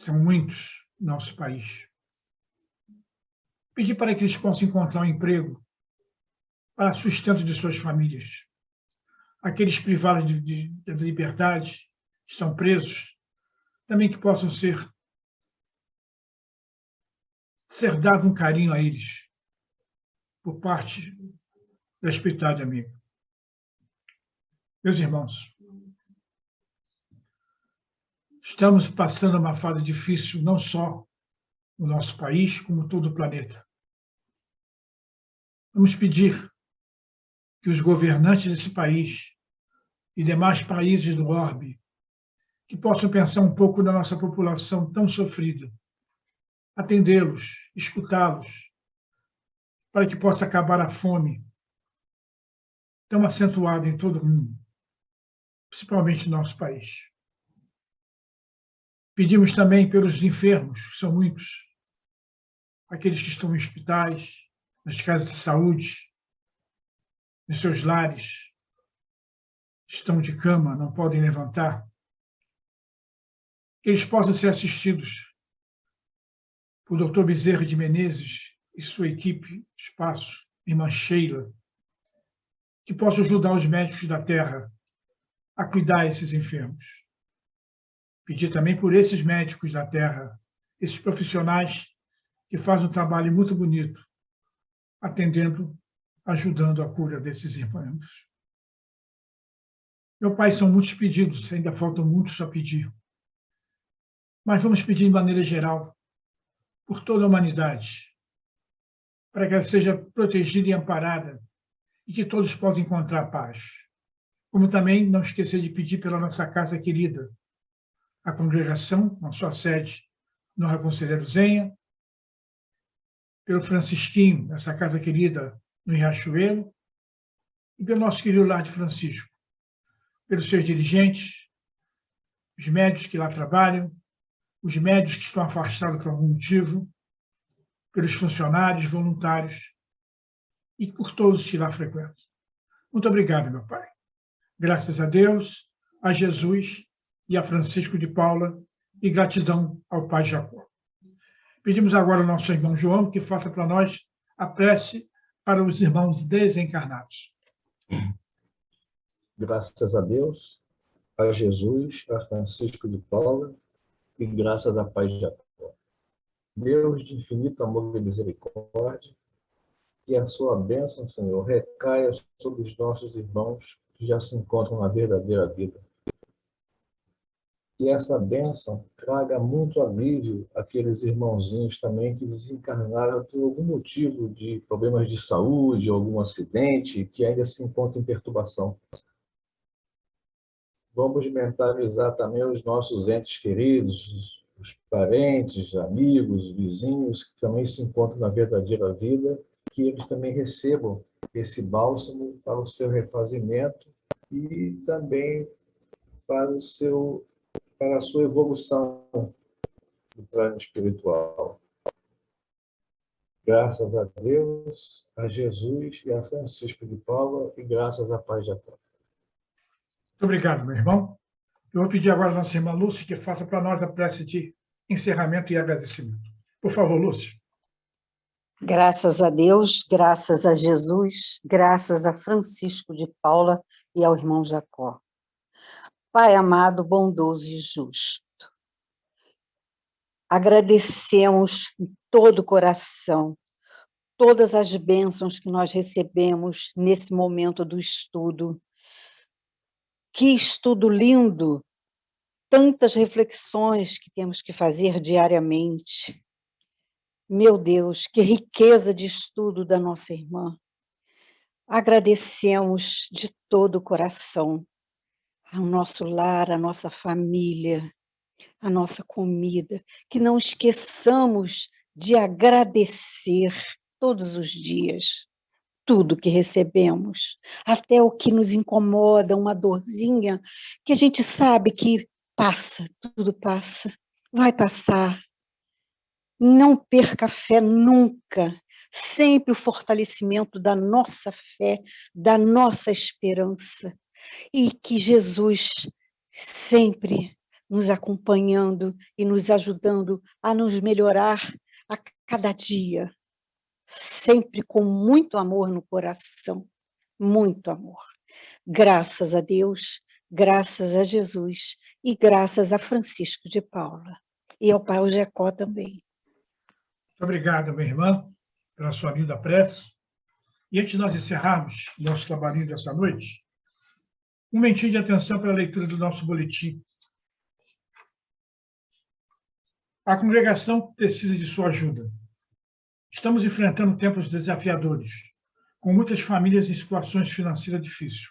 São muitos no nosso país. Pedir para que eles possam encontrar um emprego para sustento de suas famílias. Aqueles privados de liberdade, estão presos, também que possam ser dado um carinho a eles por parte da espiritualidade amiga. Meus irmãos, estamos passando uma fase difícil, não só no nosso país, como todo o planeta. Vamos pedir que os governantes desse país e demais países do orbe que possam pensar um pouco na nossa população tão sofrida, atendê-los, escutá-los, para que possa acabar a fome tão acentuada em todo o mundo, principalmente no nosso país. Pedimos também pelos enfermos, que são muitos, aqueles que estão em hospitais, nas casas de saúde, nos seus lares, estão de cama, não podem levantar, que eles possam ser assistidos por Dr. Bezerra de Menezes e sua equipe Espaço, irmã Sheila, que possam ajudar os médicos da Terra a cuidar desses enfermos. Pedir também por esses médicos da terra, esses profissionais que fazem um trabalho muito bonito, atendendo, ajudando a cura desses irmãos. Meu Pai, são muitos pedidos, ainda faltam muitos a pedir. Mas vamos pedir de maneira geral, por toda a humanidade, para que ela seja protegida e amparada e que todos possam encontrar paz. Como também não esquecer de pedir pela nossa casa querida, a congregação, na sua sede, no Conselheiro Zenha, pelo Francisquinho, essa casa querida no Riachuelo, e pelo nosso querido Lar de Francisco, pelos seus dirigentes, os médicos que lá trabalham, os médicos que estão afastados por algum motivo, pelos funcionários, voluntários e por todos que lá frequentam. Muito obrigado, meu Pai. Graças a Deus, a Jesus e a Francisco de Paula, e gratidão ao Pai Jacó. Pedimos agora ao nosso irmão João que faça para nós a prece para os irmãos desencarnados. Graças a Deus, a Jesus, a Francisco de Paula, e graças a Pai Jacó. Deus de infinito amor e misericórdia, que a sua bênção, Senhor, recaia sobre os nossos irmãos que já se encontram na verdadeira vida. Que essa bênção traga muito alívio àqueles irmãozinhos também que desencarnaram por algum motivo de problemas de saúde, algum acidente, que ainda se encontram em perturbação. Vamos mentalizar também os nossos entes queridos, os parentes, amigos, vizinhos, que também se encontram na verdadeira vida, que eles também recebam esse bálsamo para o seu refazimento e também para a sua evolução no plano espiritual. Graças a Deus, a Jesus e a Francisco de Paula, e graças a Pai Jacó. Muito obrigado, meu irmão. Eu vou pedir agora à nossa irmã Lúcia que faça para nós a prece de encerramento e agradecimento. Por favor, Lúcia. Graças a Deus, graças a Jesus, graças a Francisco de Paula e ao irmão Jacó. Pai amado, bondoso e justo, agradecemos com todo o coração todas as bênçãos que nós recebemos nesse momento do estudo. Que estudo lindo! Tantas reflexões que temos que fazer diariamente. Meu Deus, que riqueza de estudo da nossa irmã. Agradecemos de todo o coração ao nosso lar, à nossa família, a nossa comida, que não esqueçamos de agradecer todos os dias tudo que recebemos, até o que nos incomoda, uma dorzinha, que a gente sabe que passa, tudo passa, vai passar. Não perca a fé nunca, sempre o fortalecimento da nossa fé, da nossa esperança, e que Jesus sempre nos acompanhando e nos ajudando a nos melhorar a cada dia, sempre com muito amor no coração, muito amor. Graças a Deus, graças a Jesus e graças a Francisco de Paula e ao Pai Jacó também. Muito obrigado, minha irmã, pela sua linda prece. E antes de nós encerrarmos nosso trabalhinho dessa noite, um momentinho de atenção para a leitura do nosso boletim. A congregação precisa de sua ajuda. Estamos enfrentando tempos desafiadores, com muitas famílias em situações financeiras difíceis.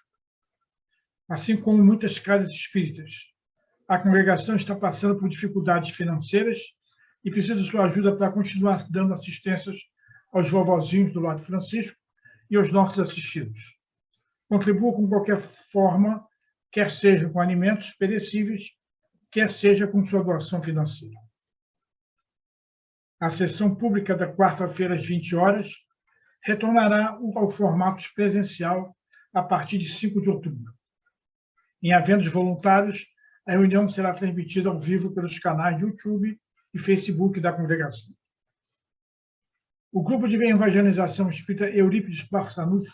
Assim como muitas casas espíritas, a congregação está passando por dificuldades financeiras e precisa de sua ajuda para continuar dando assistências aos vovozinhos do Lar Francisco e aos nossos assistidos. Contribua com qualquer forma, quer seja com alimentos perecíveis, quer seja com sua doação financeira. A sessão pública da quarta-feira, às 20 horas, retornará ao formato presencial a partir de 5 de outubro. Em havendo voluntários, a reunião será transmitida ao vivo pelos canais de YouTube e Facebook da congregação. O grupo de evangelização espírita Eurípides Barçanufo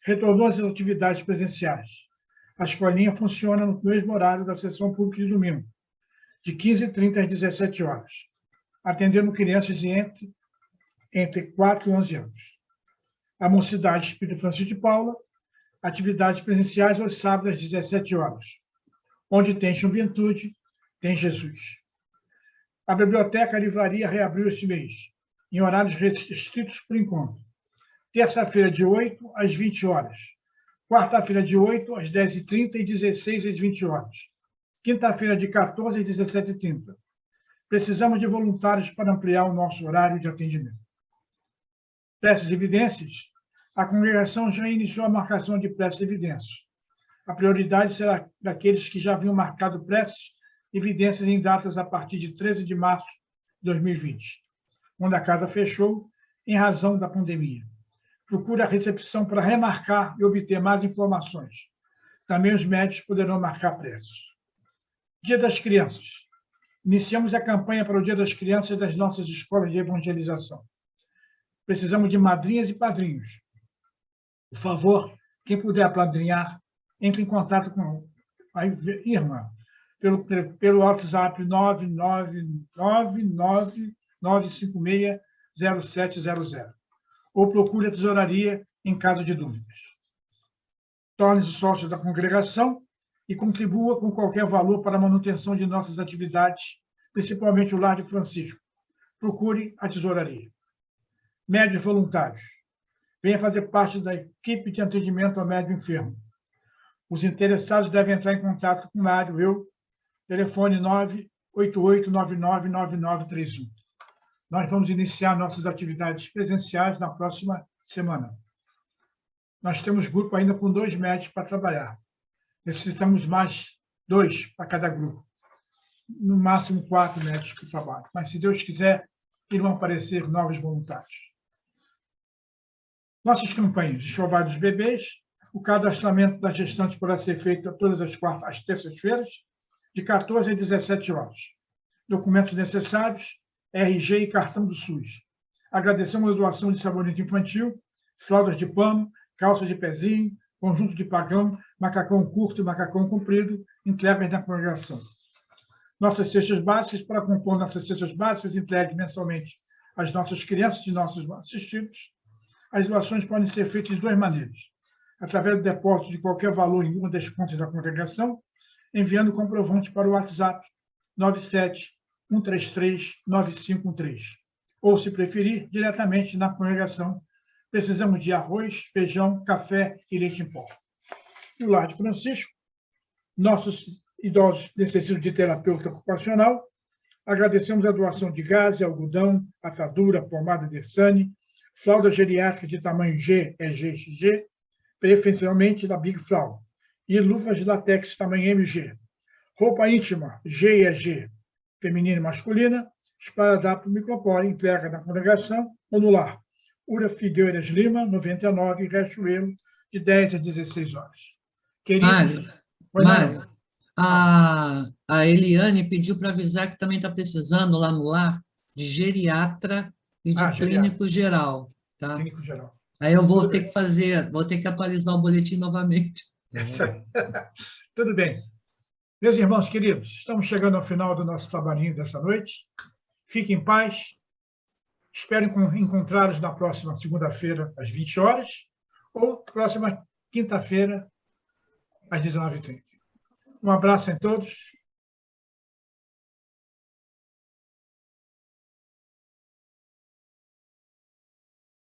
retornou às atividades presenciais. A escolinha funciona no mesmo horário da sessão pública de domingo, de 15h30 às 17 horas, atendendo crianças de entre 4 e 11 anos. A Mocidade Espírita Francisco de Paula, atividades presenciais aos sábados às 17 horas. Onde tem juventude, tem Jesus. A Biblioteca Livraria reabriu este mês, em horários restritos por enquanto. Terça-feira, de 8 às 20 horas. Quarta-feira, de 8 às 10h30 e 16 às 20 horas. Quinta-feira, de 14 às 17h30. Precisamos de voluntários para ampliar o nosso horário de atendimento. Preces e evidências. A congregação já iniciou a marcação de preces e evidências. A prioridade será daqueles que já haviam marcado preces e evidências em datas a partir de 13 de março de 2020, quando a casa fechou em razão da pandemia. Procure a recepção para remarcar e obter mais informações. Também os médicos poderão marcar preces. Dia das Crianças. Iniciamos a campanha para o Dia das Crianças das nossas escolas de evangelização. Precisamos de madrinhas e padrinhos. Por favor, quem puder apadrinhar, entre em contato com a irmã pelo WhatsApp 99999560700 ou procure a tesouraria em caso de dúvidas. Torne-se sócio da congregação e contribua com qualquer valor para a manutenção de nossas atividades, principalmente o Lar de Francisco. Procure a tesouraria. Médios voluntários. Venha fazer parte da equipe de atendimento ao médico enfermo. Os interessados devem entrar em contato com o Mário, telefone 988999931. Nós vamos iniciar nossas atividades presenciais na próxima semana. Nós temos grupo ainda com 2 médicos para trabalhar. Necessitamos mais 2 para cada grupo. No máximo 4 médicos que trabalham. Mas, se Deus quiser, irão aparecer novos voluntários. Nossas campanhas: enxoval dos bebês, o cadastramento das gestantes poderá ser feito todas as terças-feiras, de 14 às 17 horas. Documentos necessários: RG e cartão do SUS. Agradecemos a doação de sabonete infantil, fraldas de pano, calça de pezinho, conjunto de pagão, macacão curto e macacão comprido, entregas na congregação. Nossas cestas básicas: para compor nossas cestas básicas, entregue mensalmente às nossas crianças e nossos assistidos. As doações podem ser feitas de 2 maneiras: através do depósito de qualquer valor em uma das contas da congregação, enviando comprovante para o WhatsApp 971339513, ou, se preferir, diretamente na congregação. Precisamos de arroz, feijão, café e leite em pó. E o Lar de Francisco, nossos idosos necessitam de terapeuta ocupacional. Agradecemos a doação de gaze, algodão, atadura, pomada Dersane, fralda geriátrica de tamanho G, EG, preferencialmente da Big Frau, e luvas de látex tamanho MG. Roupa íntima G e EG, feminina e masculina, esparadrapo micropore, entrega na congregação ou no lar. Ura Figueiras Lima, 99, Riachuelo, de 10 às 16 horas. Queridos, Mário, a Eliane pediu para avisar que também está precisando lá no lar de geriatra e de clínico geral, tá? Clínico geral. Aí eu vou ter que atualizar o boletim novamente. Tudo bem. Meus irmãos queridos, estamos chegando ao final do nosso trabalhinho dessa noite. Fiquem em paz. Espero encontrá-los na próxima segunda-feira, às 20 horas, ou próxima quinta-feira, às 19h30. Um abraço a todos.